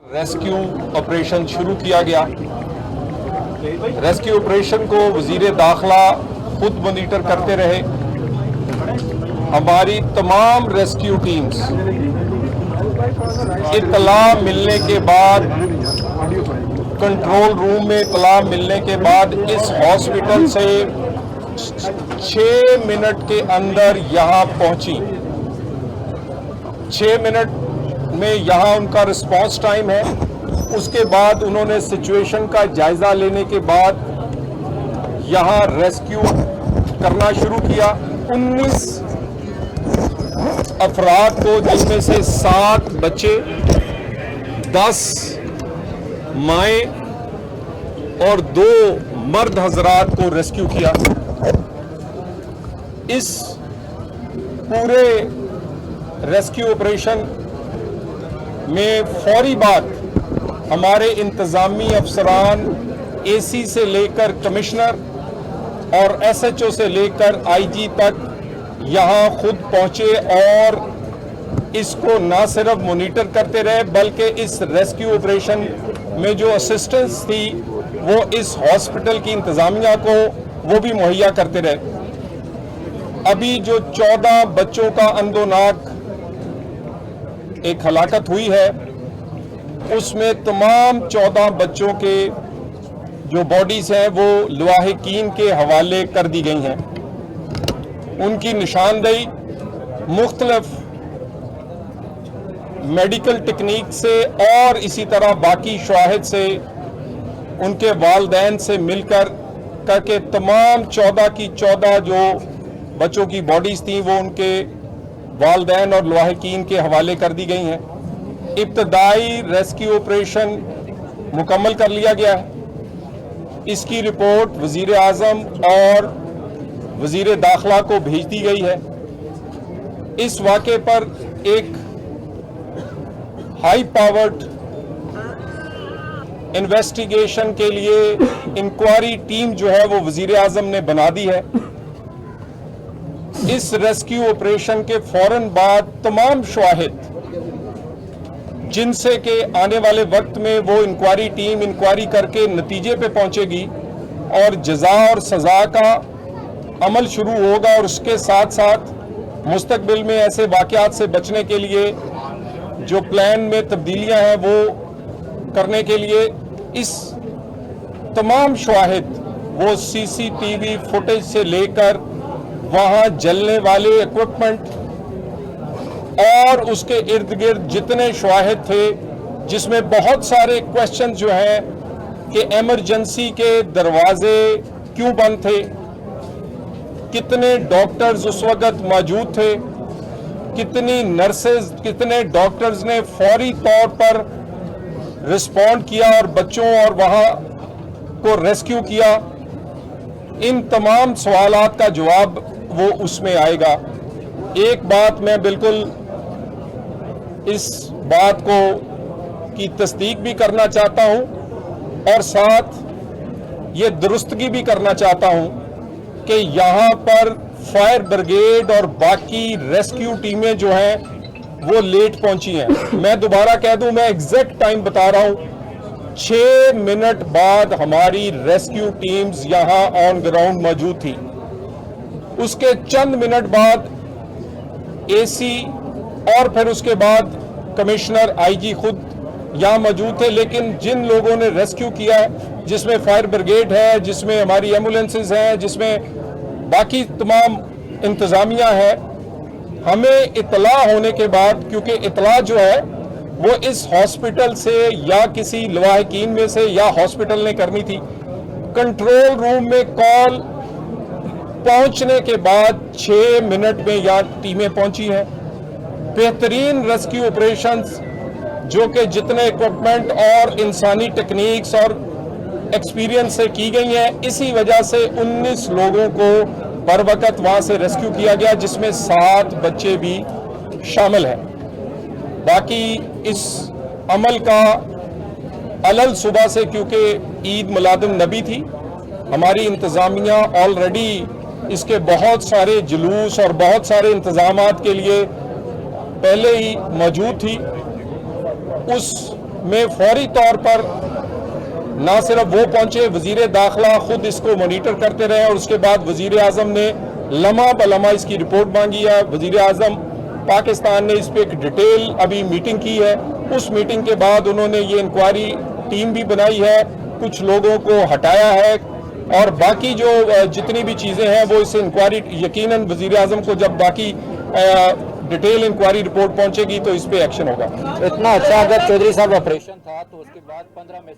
Rescue operation शुरू किया गया। रेस्क्यू ऑपरेशन को वज़ीर दाखिला खुद मॉनिटर करते रहे। हमारी तमाम रेस्क्यू टीम्स इत्तला मिलने के बाद, कंट्रोल रूम में इत्तला मिलने के बाद इस हॉस्पिटल से 6 मिनट के अंदर यहाँ पहुंची। 6 मिनट में यहाँ उनका रिस्पांस टाइम है। उसके बाद उन्होंने सिचुएशन का जायजा लेने के बाद यहाँ रेस्क्यू करना शुरू किया। 19 अफराद को, जिसमें से 7 बच्चे, 10 माएँ और 2 मर्द हजरात को रेस्क्यू किया। इस पूरे रेस्क्यू ऑपरेशन में फौरी बात हमारे इंतजामी अफसरान एसी से लेकर कमिश्नर और एसएचओ से लेकर आईजी तक यहाँ खुद पहुँचे और इसको ना सिर्फ मॉनिटर करते रहे बल्कि इस रेस्क्यू ऑपरेशन में जो असिस्टेंस थी वो इस हॉस्पिटल की इंतजामिया को वो भी मुहैया करते रहे। अभी जो 14 बच्चों का अंदोनाक एक हलाकत हुई है, उसमें तमाम 14 बच्चों के जो बॉडीज हैं वो लवाहिकीन के हवाले कर दी गई हैं। उनकी निशानदेही मुख्तलिफ मेडिकल टेक्निक से और इसी तरह बाकी शवाहिद से, उनके वालिदैन से मिलकर करके तमाम 14 की 14 जो बच्चों की बॉडीज थी वो उनके वालिदैन और लवाहिकीन के हवाले कर दी गई हैं। इब्तदाई रेस्क्यू ऑपरेशन मुकम्मल कर लिया गया है। इसकी रिपोर्ट वज़ीर आज़म और वज़ीर दाखिला को भेज दी गई है। इस वाक़े पर एक हाई पावर्ड इन्वेस्टिगेशन के लिए इंक्वायरी टीम जो है वो वज़ीर आज़म ने बना दी है। इस रेस्क्यू ऑपरेशन के फौरन बाद तमाम शवाहिद जिनसे के आने वाले वक्त में वो इंक्वायरी टीम इंक्वायरी करके नतीजे पे पहुंचेगी और जजा और सजा का अमल शुरू होगा, और उसके साथ साथ मुस्तकबिल में ऐसे वाक़यात से बचने के लिए जो प्लान में तब्दीलियां हैं वो करने के लिए इस तमाम शवाहिद वो सीसीटीवी फुटेज से लेकर वहाँ जलने वाले इक्विपमेंट और उसके इर्द गिर्द जितने शवाहिद थे, जिसमें बहुत सारे क्वेश्चन जो हैं कि इमरजेंसी के दरवाजे क्यों बंद थे, कितने डॉक्टर्स उस वक्त मौजूद थे, कितनी नर्सेज, कितने डॉक्टर्स ने फौरी तौर पर रिस्पॉन्ड किया और बच्चों और वहाँ को रेस्क्यू किया। इन तमाम सवालात का जवाब वो उसमें आएगा। एक बात मैं बिल्कुल इस बात को की तस्दीक भी करना चाहता हूं और साथ ये दुरुस्तगी भी करना चाहता हूं कि यहाँ पर फायर ब्रिगेड और बाकी रेस्क्यू टीमें जो हैं वो लेट पहुंची हैं। मैं दोबारा कह दूं, मैं एग्जैक्ट टाइम बता रहा हूं, 6 मिनट बाद हमारी रेस्क्यू टीम्स यहाँ ऑन ग्राउंड मौजूद थी। उसके चंद मिनट बाद एसी और फिर उसके बाद कमिश्नर, आईजी खुद यहाँ मौजूद थे। लेकिन जिन लोगों ने रेस्क्यू किया है, जिसमें फायर ब्रिगेड है, जिसमें हमारी एम्बुलेंसेज हैं, जिसमें बाकी तमाम इंतजामिया है, हमें इतला होने के बाद, क्योंकि इतला जो है वो इस हॉस्पिटल से या किसी लवाहिकीन में से या हॉस्पिटल ने करनी थी, कंट्रोल रूम में कॉल पहुंचने के बाद 6 मिनट में यहाँ टीमें पहुंची हैं। बेहतरीन रेस्क्यू ऑपरेशंस जो कि जितने इक्विपमेंट और इंसानी टेक्निक्स और एक्सपीरियंस से की गई हैं, इसी वजह से 19 लोगों को बर वक्त वहाँ से रेस्क्यू किया गया, जिसमें 7 बच्चे भी शामिल हैं। बाकी इस अमल का अलल सुबह से, क्योंकि ईद मिलादुन नबी थी, हमारी इंतज़ामिया ऑलरेडी इसके बहुत सारे जुलूस और बहुत सारे इंतजामात के लिए पहले ही मौजूद थी। उस में फौरी तौर पर ना सिर्फ वो पहुंचे, वजीर दाखिला खुद इसको मॉनिटर करते रहे और उसके बाद वजीर आजम ने लम्हा बलम्हा इसकी रिपोर्ट मांगी है। वजीर आजम पाकिस्तान ने इस पर एक डिटेल अभी मीटिंग की है। उस मीटिंग के बाद उन्होंने ये इंक्वायरी टीम भी बनाई है, कुछ लोगों को हटाया है और बाकी जो जितनी भी चीज़ें हैं वो इस इंक्वायरी यकीनन वजीर आजम को जब बाकी डिटेल इंक्वायरी रिपोर्ट पहुंचेगी तो इस पे एक्शन होगा। इतना अच्छा अगर चौधरी साहब ऑपरेशन था तो उसके बाद 15 में से